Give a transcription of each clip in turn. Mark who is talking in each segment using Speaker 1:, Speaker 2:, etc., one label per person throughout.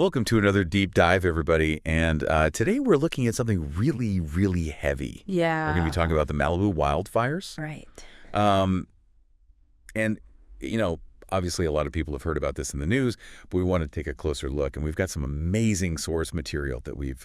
Speaker 1: Welcome to another deep dive, everybody. And today we're looking at something really, really heavy.
Speaker 2: Yeah.
Speaker 1: We're going to be talking about the Malibu wildfires.
Speaker 2: Right.
Speaker 1: And, you know, obviously a lot of people have heard about this in the news, but we want to take a closer look. And we've got some amazing source material that we've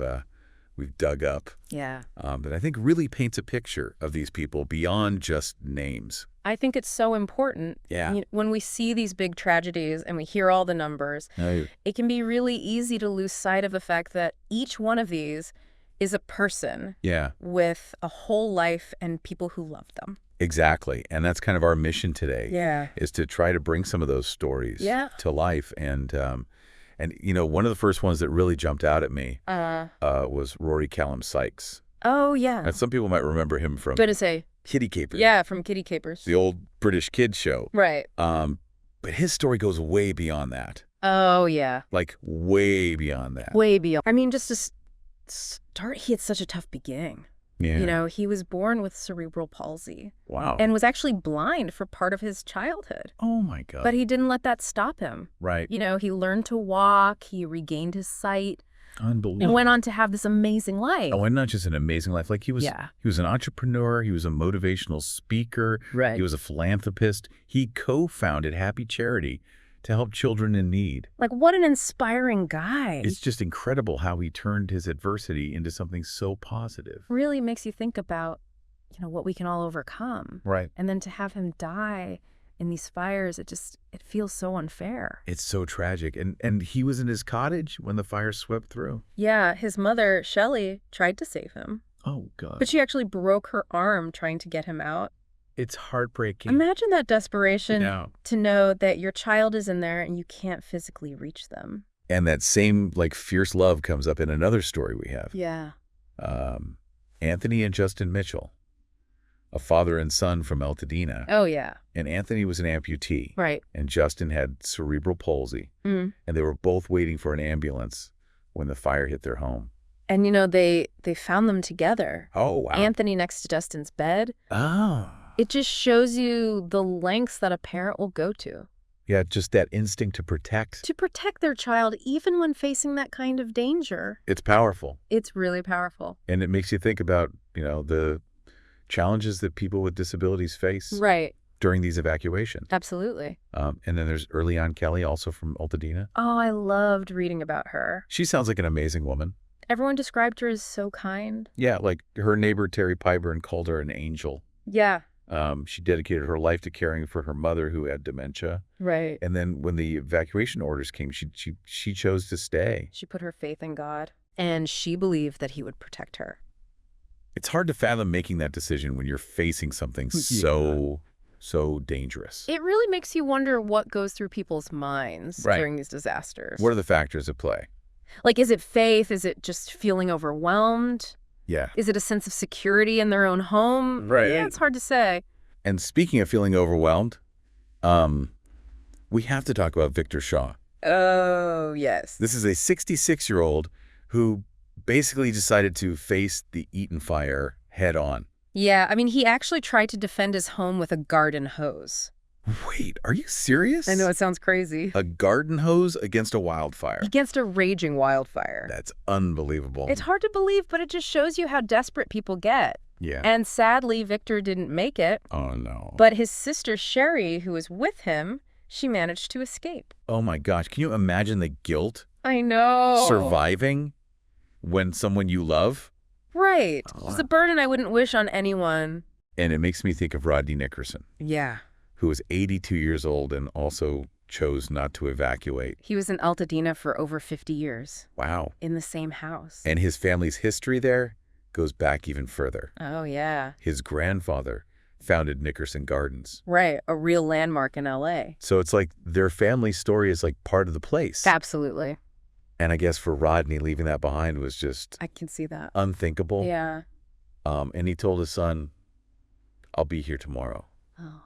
Speaker 1: dug up.
Speaker 2: Yeah.
Speaker 1: That I think really paints a picture of these people beyond just names.
Speaker 2: I think it's so important.
Speaker 1: Yeah.
Speaker 2: When we see these big tragedies and we hear all the numbers, it can be really easy to lose sight of the fact that each one of these is a person with a whole life and people who love them.
Speaker 1: Exactly. And that's kind of our mission today, is to try to bring some of those stories to life. And you know, one of the first ones that really jumped out at me was Rory Callum Sykes.
Speaker 2: Oh, yeah.
Speaker 1: And some people might remember him from Kitty Capers.
Speaker 2: Yeah, from Kitty Capers.
Speaker 1: The old British kids show.
Speaker 2: Right.
Speaker 1: But his story goes way beyond that.
Speaker 2: Oh, yeah.
Speaker 1: Like, way beyond that.
Speaker 2: Way beyond. I mean, just to start, he had such a tough beginning.
Speaker 1: Yeah.
Speaker 2: You know, he was born with cerebral palsy.
Speaker 1: Wow.
Speaker 2: And was actually blind for part of his childhood.
Speaker 1: Oh, my God.
Speaker 2: But he didn't let that stop him.
Speaker 1: Right.
Speaker 2: You know, he learned to walk. He regained his sight.
Speaker 1: Unbelievable.
Speaker 2: And went on to have this amazing life.
Speaker 1: Oh, and not just an amazing life. Like, he was an entrepreneur. He was a motivational speaker.
Speaker 2: Right.
Speaker 1: He was a philanthropist. He co-founded Happy Charity to help children in need.
Speaker 2: Like, what an inspiring guy.
Speaker 1: It's just incredible how he turned his adversity into something so positive.
Speaker 2: Really makes you think about, you know, what we can all overcome.
Speaker 1: Right.
Speaker 2: And then to have him die in these fires, it feels so unfair.
Speaker 1: It's so tragic. And he was in his cottage when the fire swept through.
Speaker 2: Yeah, his mother, Shelley, tried to save him.
Speaker 1: Oh, God.
Speaker 2: But she actually broke her arm trying to get him out.
Speaker 1: It's heartbreaking.
Speaker 2: Imagine that desperation to know that your child is in there and you can't physically reach them.
Speaker 1: And that same, like, fierce love comes up in another story we have.
Speaker 2: Yeah.
Speaker 1: Anthony and Justin Mitchell, a father and son from Altadena.
Speaker 2: Oh, yeah.
Speaker 1: And Anthony was an amputee.
Speaker 2: Right.
Speaker 1: And Justin had cerebral palsy. And they were both waiting for an ambulance when the fire hit their home.
Speaker 2: And, you know, they found them together.
Speaker 1: Oh, wow.
Speaker 2: Anthony next to Justin's bed.
Speaker 1: Oh.
Speaker 2: It just shows you the lengths that a parent will go to.
Speaker 1: Yeah, just that instinct to protect.
Speaker 2: To protect their child, even when facing that kind of danger.
Speaker 1: It's powerful.
Speaker 2: It's really powerful.
Speaker 1: And it makes you think about, you know, the challenges that people with disabilities face.
Speaker 2: Right.
Speaker 1: During these evacuations.
Speaker 2: Absolutely.
Speaker 1: And then there's Early-On Kelly, also from Altadena.
Speaker 2: Oh, I loved reading about her.
Speaker 1: She sounds like an amazing woman.
Speaker 2: Everyone described her as so kind.
Speaker 1: Yeah, like her neighbor Terry Pyburn called her an angel.
Speaker 2: Yeah.
Speaker 1: She dedicated her life to caring for her mother who had dementia.
Speaker 2: Right.
Speaker 1: And then when the evacuation orders came, she chose to stay.
Speaker 2: She put her faith in God, and she believed that he would protect her.
Speaker 1: It's hard to fathom making that decision when you're facing something so dangerous.
Speaker 2: It really makes you wonder what goes through people's minds during these disasters.
Speaker 1: What are the factors at play?
Speaker 2: Like, is it faith? Is it just feeling overwhelmed?
Speaker 1: Yeah.
Speaker 2: Is it a sense of security in their own home?
Speaker 1: Right.
Speaker 2: Yeah, it's hard to say.
Speaker 1: And speaking of feeling overwhelmed, we have to talk about Victor Shaw.
Speaker 2: Oh, yes.
Speaker 1: This is a 66-year-old who basically decided to face the Eaton fire head on.
Speaker 2: Yeah, I mean, he actually tried to defend his home with a garden hose.
Speaker 1: Wait, are you serious?
Speaker 2: I know, it sounds crazy.
Speaker 1: A garden hose against a wildfire.
Speaker 2: Against a raging wildfire.
Speaker 1: That's unbelievable.
Speaker 2: It's hard to believe, but it just shows you how desperate people get.
Speaker 1: Yeah.
Speaker 2: And sadly, Victor didn't make it.
Speaker 1: Oh, no.
Speaker 2: But his sister, Sherry, who was with him, she managed to escape.
Speaker 1: Oh, my gosh. Can you imagine the guilt?
Speaker 2: I know.
Speaker 1: Surviving when someone you love?
Speaker 2: Right. It's a burden I wouldn't wish on anyone.
Speaker 1: And it makes me think of Rodney Nickerson.
Speaker 2: Yeah.
Speaker 1: Who was 82 years old and also chose not to evacuate.
Speaker 2: He was in Altadena for over 50 years.
Speaker 1: Wow.
Speaker 2: In the same house.
Speaker 1: And his family's history there goes back even further.
Speaker 2: Oh, yeah.
Speaker 1: His grandfather founded Nickerson Gardens.
Speaker 2: Right. A real landmark in L.A.
Speaker 1: So it's like their family story is like part of the place.
Speaker 2: Absolutely.
Speaker 1: And I guess for Rodney, leaving that behind was just...
Speaker 2: I can see that.
Speaker 1: Unthinkable.
Speaker 2: Yeah.
Speaker 1: And he told his son, I'll be here tomorrow.
Speaker 2: Oh.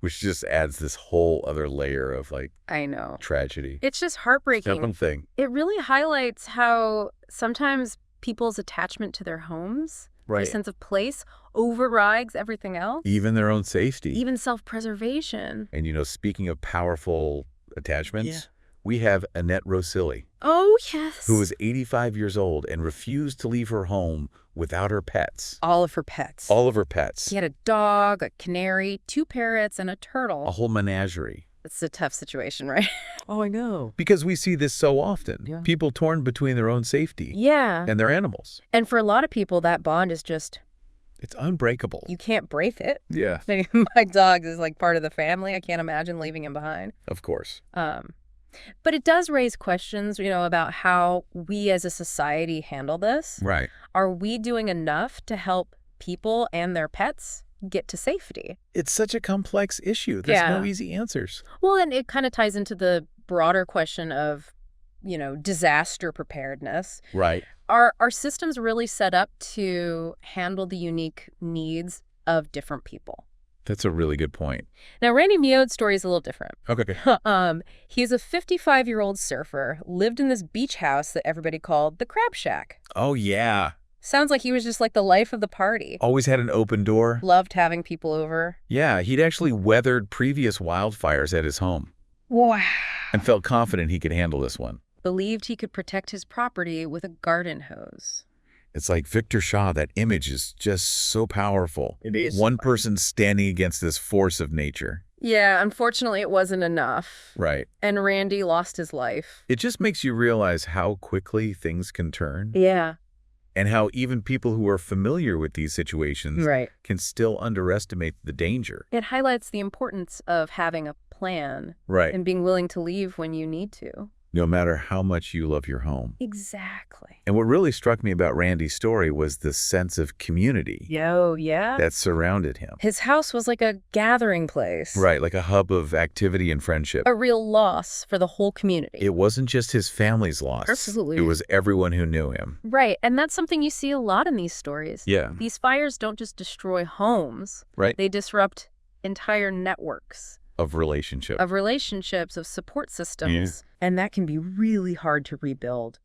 Speaker 1: Which just adds this whole other layer of, like,
Speaker 2: I know.
Speaker 1: Tragedy.
Speaker 2: It's just heartbreaking.
Speaker 1: It's one thing.
Speaker 2: It really highlights how sometimes people's attachment to their homes, their sense of place, overrides everything else.
Speaker 1: Even their own safety.
Speaker 2: Even self-preservation.
Speaker 1: And, you know, speaking of powerful attachments, we have Annette Rosilli.
Speaker 2: Oh, yes.
Speaker 1: Who was 85 years old and refused to leave her home without her pets.
Speaker 2: All of her pets.
Speaker 1: All of her pets.
Speaker 2: She had a dog, a canary, 2 parrots, and a turtle.
Speaker 1: A whole menagerie.
Speaker 2: It's a tough situation, right?
Speaker 3: Oh, I know.
Speaker 1: Because we see this so often. Yeah. People torn between their own safety and their animals.
Speaker 2: And for a lot of people, that bond is just...
Speaker 1: It's unbreakable.
Speaker 2: You can't break it.
Speaker 1: Yeah.
Speaker 2: My dog is like part of the family. I can't imagine leaving him behind.
Speaker 1: Of course.
Speaker 2: But it does raise questions, about how we as a society handle this.
Speaker 1: Right.
Speaker 2: Are we doing enough to help people and their pets get to safety?
Speaker 1: It's such a complex issue. There's no easy answers.
Speaker 2: Well, and it kind of ties into the broader question of, disaster preparedness.
Speaker 1: Right.
Speaker 2: Are systems really set up to handle the unique needs of different people?
Speaker 1: That's a really good point.
Speaker 2: Now, Randy Miod's story is a little different.
Speaker 1: Okay.
Speaker 2: He's a 55-year-old surfer, lived in this beach house that everybody called the Crab Shack.
Speaker 1: Oh, yeah.
Speaker 2: Sounds like he was just like the life of the party.
Speaker 1: Always had an open door.
Speaker 2: Loved having people over.
Speaker 1: Yeah, he'd actually weathered previous wildfires at his home.
Speaker 2: Wow.
Speaker 1: And felt confident he could handle this one.
Speaker 2: Believed he could protect his property with a garden hose.
Speaker 1: It's like Victor Shaw, that image is just so powerful.
Speaker 3: It is.
Speaker 1: One person standing against this force of nature.
Speaker 2: Yeah, unfortunately, it wasn't enough.
Speaker 1: Right.
Speaker 2: And Randy lost his life.
Speaker 1: It just makes you realize how quickly things can turn.
Speaker 2: Yeah.
Speaker 1: And how even people who are familiar with these situations can still underestimate the danger.
Speaker 2: It highlights the importance of having a plan.
Speaker 1: Right.
Speaker 2: And being willing to leave when you need to.
Speaker 1: No matter how much you love your home.
Speaker 2: Exactly.
Speaker 1: And what really struck me about Randy's story was the sense of community.
Speaker 2: Yeah.
Speaker 1: That surrounded him.
Speaker 2: His house was like a gathering place.
Speaker 1: Right, like a hub of activity and friendship.
Speaker 2: A real loss for the whole community.
Speaker 1: It wasn't just his family's loss.
Speaker 2: Absolutely.
Speaker 1: It was everyone who knew him.
Speaker 2: Right, and that's something you see a lot in these stories.
Speaker 1: Yeah.
Speaker 2: These fires don't just destroy homes.
Speaker 1: Right.
Speaker 2: They disrupt entire networks.
Speaker 1: Of relationships, of support systems. Yeah.
Speaker 2: And that can be really hard to rebuild.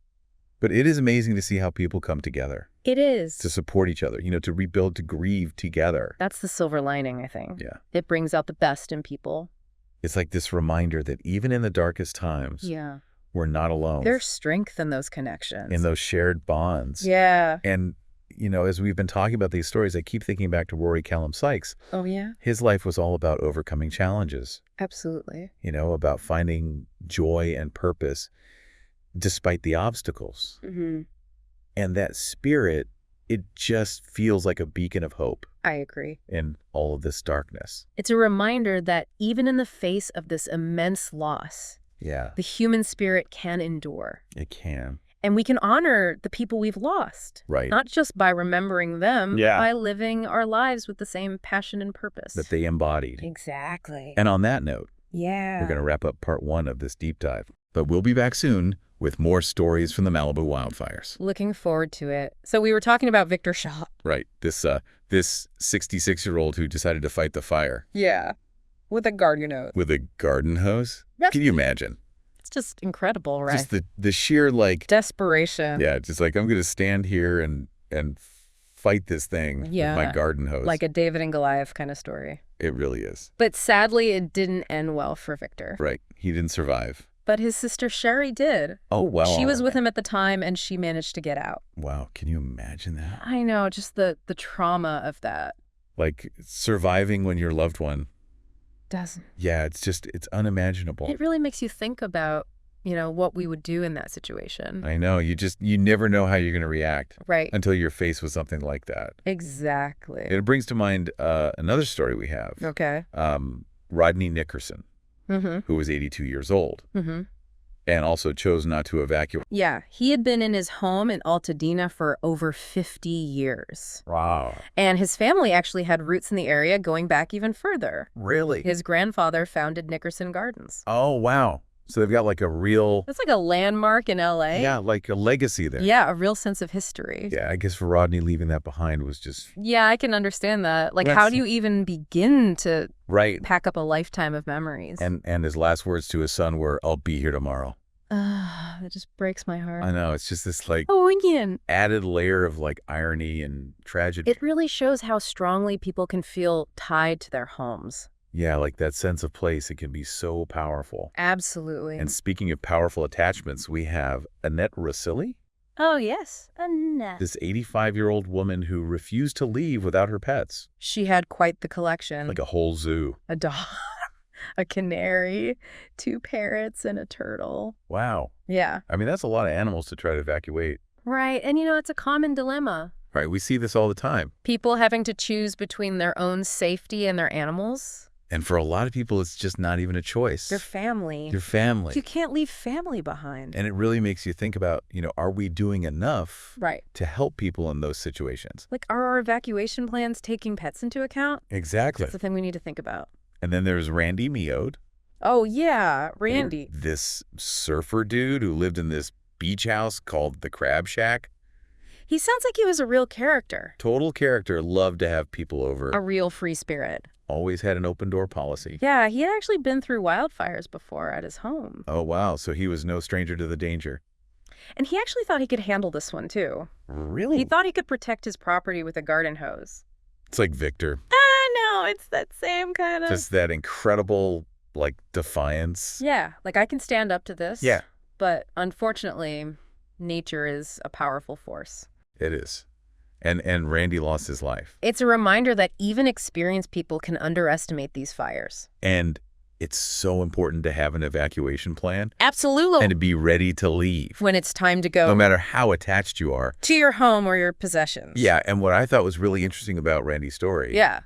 Speaker 1: But it is amazing to see how people come together.
Speaker 2: It is.
Speaker 1: To support each other, to rebuild, to grieve together.
Speaker 2: That's the silver lining, I think.
Speaker 1: Yeah.
Speaker 2: It brings out the best in people.
Speaker 1: It's like this reminder that even in the darkest times, we're not alone.
Speaker 2: There's strength in those connections.
Speaker 1: In those shared bonds.
Speaker 2: Yeah.
Speaker 1: And as we've been talking about these stories, I keep thinking back to Rory Callum Sykes.
Speaker 2: Oh, yeah?
Speaker 1: His life was all about overcoming challenges.
Speaker 2: Absolutely.
Speaker 1: About finding joy and purpose despite the obstacles.
Speaker 2: Mm-hmm.
Speaker 1: And that spirit, it just feels like a beacon of hope.
Speaker 2: I agree.
Speaker 1: In all of this darkness.
Speaker 2: It's a reminder that even in the face of this immense loss, the human spirit can endure.
Speaker 1: It can.
Speaker 2: And we can honor the people we've lost.
Speaker 1: Right.
Speaker 2: Not just by remembering them, by living our lives with the same passion and purpose.
Speaker 1: That they embodied.
Speaker 2: Exactly.
Speaker 1: And on that note,
Speaker 2: we're
Speaker 1: going to wrap up part 1 of this deep dive. But we'll be back soon with more stories from the Malibu wildfires.
Speaker 2: Looking forward to it. So we were talking about Victor Shaw.
Speaker 1: Right. This 66-year-old who decided to fight the fire.
Speaker 2: Yeah. With a garden hose.
Speaker 1: With a garden hose? Can you imagine?
Speaker 2: It's just incredible, right?
Speaker 1: Just the sheer
Speaker 2: desperation.
Speaker 1: Yeah, just like I'm going to stand here and fight this thing with my garden hose.
Speaker 2: Like a David and Goliath kind of story.
Speaker 1: It really is.
Speaker 2: But sadly, it didn't end well for Victor.
Speaker 1: Right. He didn't survive.
Speaker 2: But his sister Sherry did.
Speaker 1: Oh, wow.
Speaker 2: She was with him at the time, and she managed to get out.
Speaker 1: Wow. Can you imagine that?
Speaker 2: I know, just the trauma of that.
Speaker 1: Like surviving when your loved one
Speaker 2: doesn't.
Speaker 1: Yeah, it's unimaginable.
Speaker 2: It really makes you think about, what we would do in that situation.
Speaker 1: I know. You never know how you're going to react.
Speaker 2: Right.
Speaker 1: Until you're faced with something like that.
Speaker 2: Exactly.
Speaker 1: And it brings to mind another story we have.
Speaker 2: Okay.
Speaker 1: Rodney Nickerson, who was 82 years old. And also chose not to evacuate.
Speaker 2: Yeah, he had been in his home in Altadena for over 50 years.
Speaker 1: Wow.
Speaker 2: And his family actually had roots in the area going back even further.
Speaker 1: Really?
Speaker 2: His grandfather founded Nickerson Gardens.
Speaker 1: Oh, wow. So they've got like a real...
Speaker 2: It's like a landmark in L.A.
Speaker 1: Yeah, like a legacy there.
Speaker 2: Yeah, a real sense of history.
Speaker 1: Yeah, I guess for Rodney, leaving that behind was just...
Speaker 2: Yeah, I can understand that. Like, how do you even begin to pack up a lifetime of memories?
Speaker 1: And his last words to his son were, "I'll be here tomorrow."
Speaker 2: It just breaks my heart.
Speaker 1: I know. It's just this added layer of irony and tragedy.
Speaker 2: It really shows how strongly people can feel tied to their homes.
Speaker 1: Yeah, like that sense of place, it can be so powerful.
Speaker 2: Absolutely.
Speaker 1: And speaking of powerful attachments, we have Annette Rosilli.
Speaker 2: Oh, yes, Annette.
Speaker 1: This 85-year-old woman who refused to leave without her pets.
Speaker 2: She had quite the collection.
Speaker 1: Like a whole zoo.
Speaker 2: A dog, a canary, 2 parrots, and a turtle.
Speaker 1: Wow.
Speaker 2: Yeah.
Speaker 1: I mean, that's a lot of animals to try to evacuate.
Speaker 2: Right. And, it's a common dilemma.
Speaker 1: Right. We see this all the time.
Speaker 2: People having to choose between their own safety and their animals.
Speaker 1: And for a lot of people, it's just not even a choice.
Speaker 2: Their family.
Speaker 1: Your family.
Speaker 2: You can't leave family behind.
Speaker 1: And it really makes you think about, are we doing enough
Speaker 2: right.
Speaker 1: to help people in those situations?
Speaker 2: Like, are our evacuation plans taking pets into account?
Speaker 1: Exactly.
Speaker 2: That's the thing we need to think about.
Speaker 1: And then there's Randy Miod.
Speaker 2: Oh, yeah, Randy.
Speaker 1: This surfer dude who lived in this beach house called the Crab Shack.
Speaker 2: He sounds like he was a real character.
Speaker 1: Total character. Loved to have people over.
Speaker 2: A real free spirit.
Speaker 1: Always had an open door policy.
Speaker 2: Yeah, he had actually been through wildfires before at his home.
Speaker 1: Oh, wow. So he was no stranger to the danger.
Speaker 2: And he actually thought he could handle this one, too.
Speaker 1: Really?
Speaker 2: He thought he could protect his property with a garden hose.
Speaker 1: It's like Victor.
Speaker 2: No, it's that same kind of...
Speaker 1: Just that incredible, defiance.
Speaker 2: Yeah, I can stand up to this.
Speaker 1: Yeah.
Speaker 2: But unfortunately, nature is a powerful force.
Speaker 1: It is. And Randy lost his life.
Speaker 2: It's a reminder that even experienced people can underestimate these fires.
Speaker 1: And it's so important to have an evacuation plan.
Speaker 2: Absolutely.
Speaker 1: And to be ready to leave.
Speaker 2: When it's time to go.
Speaker 1: No matter how attached you are.
Speaker 2: To your home or your possessions.
Speaker 1: Yeah, and what I thought was really interesting about Randy's story.
Speaker 2: Yeah.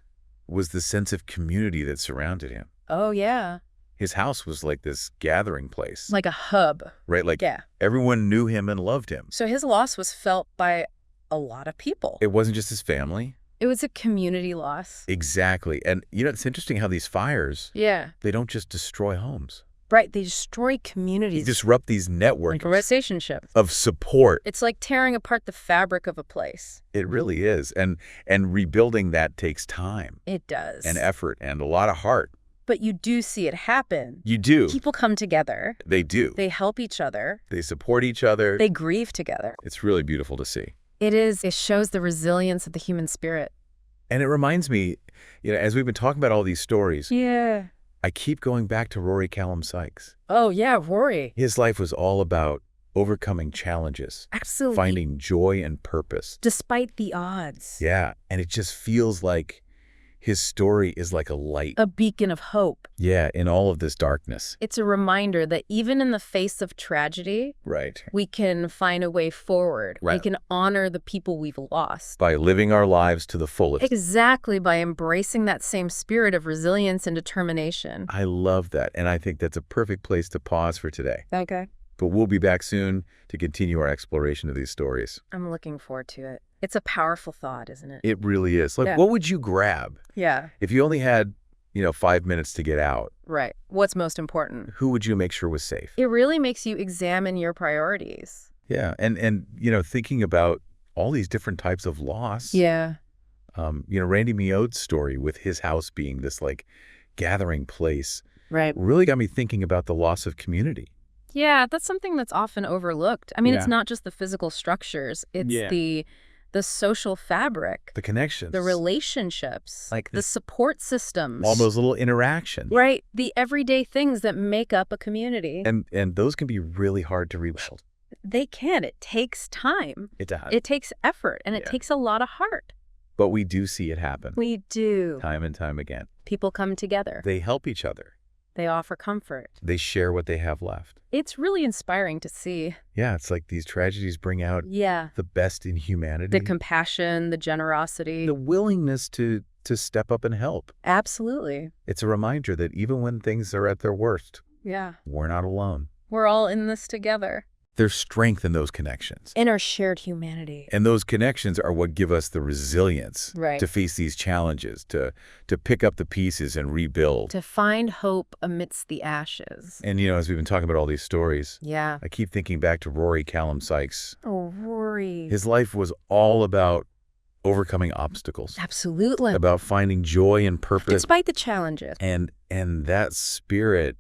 Speaker 1: Was the sense of community that surrounded him.
Speaker 2: Oh, yeah.
Speaker 1: His house was like this gathering place.
Speaker 2: Like a hub.
Speaker 1: Right, everyone knew him and loved him.
Speaker 2: So his loss was felt by a lot of people.
Speaker 1: It wasn't just his family.
Speaker 2: It was a community loss.
Speaker 1: Exactly. And, it's interesting how these fires, they don't just destroy homes.
Speaker 2: Right. They destroy communities.
Speaker 1: They disrupt these networks.
Speaker 2: Relationships.
Speaker 1: Of support.
Speaker 2: It's like tearing apart the fabric of a place.
Speaker 1: It really is. And rebuilding that takes time.
Speaker 2: It does.
Speaker 1: And effort and a lot of heart.
Speaker 2: But you do see it happen.
Speaker 1: You do.
Speaker 2: People come together.
Speaker 1: They do.
Speaker 2: They help each other.
Speaker 1: They support each other.
Speaker 2: They grieve together.
Speaker 1: It's really beautiful to see.
Speaker 2: It is. It shows the resilience of the human spirit.
Speaker 1: And it reminds me, as we've been talking about all these stories,
Speaker 2: yeah,
Speaker 1: I keep going back to Rory Callum Sykes.
Speaker 2: Oh, yeah, Rory.
Speaker 1: His life was all about overcoming challenges.
Speaker 2: Absolutely.
Speaker 1: Finding joy and purpose.
Speaker 2: Despite the odds.
Speaker 1: Yeah, and it just feels like his story is like a light.
Speaker 2: A beacon of hope.
Speaker 1: Yeah, in all of this darkness.
Speaker 2: It's a reminder that even in the face of tragedy,
Speaker 1: right,
Speaker 2: we can find a way forward.
Speaker 1: Right.
Speaker 2: We can honor the people we've lost.
Speaker 1: By living our lives to the fullest.
Speaker 2: Exactly, by embracing that same spirit of resilience and determination.
Speaker 1: I love that, and I think that's a perfect place to pause for today.
Speaker 2: Okay.
Speaker 1: But we'll be back soon to continue our exploration of these stories.
Speaker 2: I'm looking forward to it. It's a powerful thought, isn't it?
Speaker 1: It really is.
Speaker 2: Yeah.
Speaker 1: What would you grab?
Speaker 2: Yeah.
Speaker 1: If you only had, 5 minutes to get out.
Speaker 2: Right. What's most important?
Speaker 1: Who would you make sure was safe?
Speaker 2: It really makes you examine your priorities.
Speaker 1: Yeah. And thinking about all these different types of loss.
Speaker 2: Yeah.
Speaker 1: Randy Miod's story with his house being this gathering place.
Speaker 2: Right.
Speaker 1: Really got me thinking about the loss of community.
Speaker 2: Yeah, that's something that's often overlooked. I mean,
Speaker 1: Yeah.
Speaker 2: It's not just the physical structures. It's
Speaker 1: Yeah.
Speaker 2: the social fabric.
Speaker 1: The connections.
Speaker 2: The relationships.
Speaker 1: Like
Speaker 2: the support systems.
Speaker 1: all those little interactions.
Speaker 2: Right. The everyday things that make up a community.
Speaker 1: And those can be really hard to rebuild.
Speaker 2: They can. It takes time.
Speaker 1: It does.
Speaker 2: It takes effort, and it
Speaker 1: Yeah.
Speaker 2: takes a lot of heart.
Speaker 1: But we do see it happen.
Speaker 2: We do.
Speaker 1: Time and time again.
Speaker 2: People come together.
Speaker 1: They help each other.
Speaker 2: They offer comfort.
Speaker 1: They share what they have left.
Speaker 2: It's really inspiring to see.
Speaker 1: Yeah, it's like these tragedies bring out
Speaker 2: Yeah.
Speaker 1: the best in humanity.
Speaker 2: The compassion, the generosity.
Speaker 1: The willingness to step up and help.
Speaker 2: Absolutely.
Speaker 1: It's a reminder that even when things are at their worst,
Speaker 2: Yeah.
Speaker 1: we're not alone.
Speaker 2: We're all in this together.
Speaker 1: There's strength in those connections.
Speaker 2: In our shared humanity.
Speaker 1: And those connections are what give us the resilience
Speaker 2: Right.
Speaker 1: to face these challenges, to pick up the pieces and rebuild.
Speaker 2: To find hope amidst the ashes.
Speaker 1: And, as we've been talking about all these stories,
Speaker 2: Yeah.
Speaker 1: I keep thinking back to Rory Callum Sykes.
Speaker 2: Oh, Rory.
Speaker 1: His life was all about overcoming obstacles,
Speaker 2: Absolutely.
Speaker 1: about finding joy and purpose.
Speaker 2: Despite the challenges.
Speaker 1: And that spirit,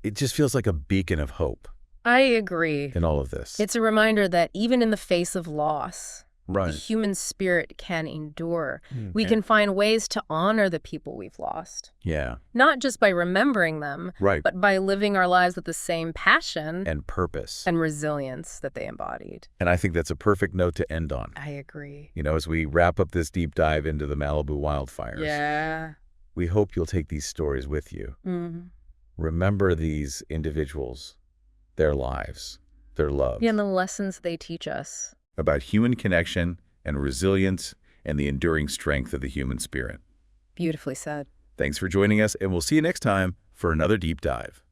Speaker 1: it just feels like a beacon of hope
Speaker 2: I agree.
Speaker 1: in all of this.
Speaker 2: It's a reminder that even in the face of loss, The human spirit can endure. We can find ways to honor the people we've lost.
Speaker 1: Yeah.
Speaker 2: Not just by remembering them, but by living our lives with the same passion
Speaker 1: and purpose
Speaker 2: and resilience that they embodied.
Speaker 1: And I think that's a perfect note to end on.
Speaker 2: I agree.
Speaker 1: You know, as we wrap up this deep dive into the Malibu wildfires.
Speaker 2: Yeah.
Speaker 1: We hope you'll take these stories with you. Remember these individuals, their lives, their love.
Speaker 2: Yeah, and the lessons they teach us.
Speaker 1: About human connection and resilience and the enduring strength of the human spirit.
Speaker 2: Beautifully said.
Speaker 1: Thanks for joining us, and we'll see you next time for another deep dive.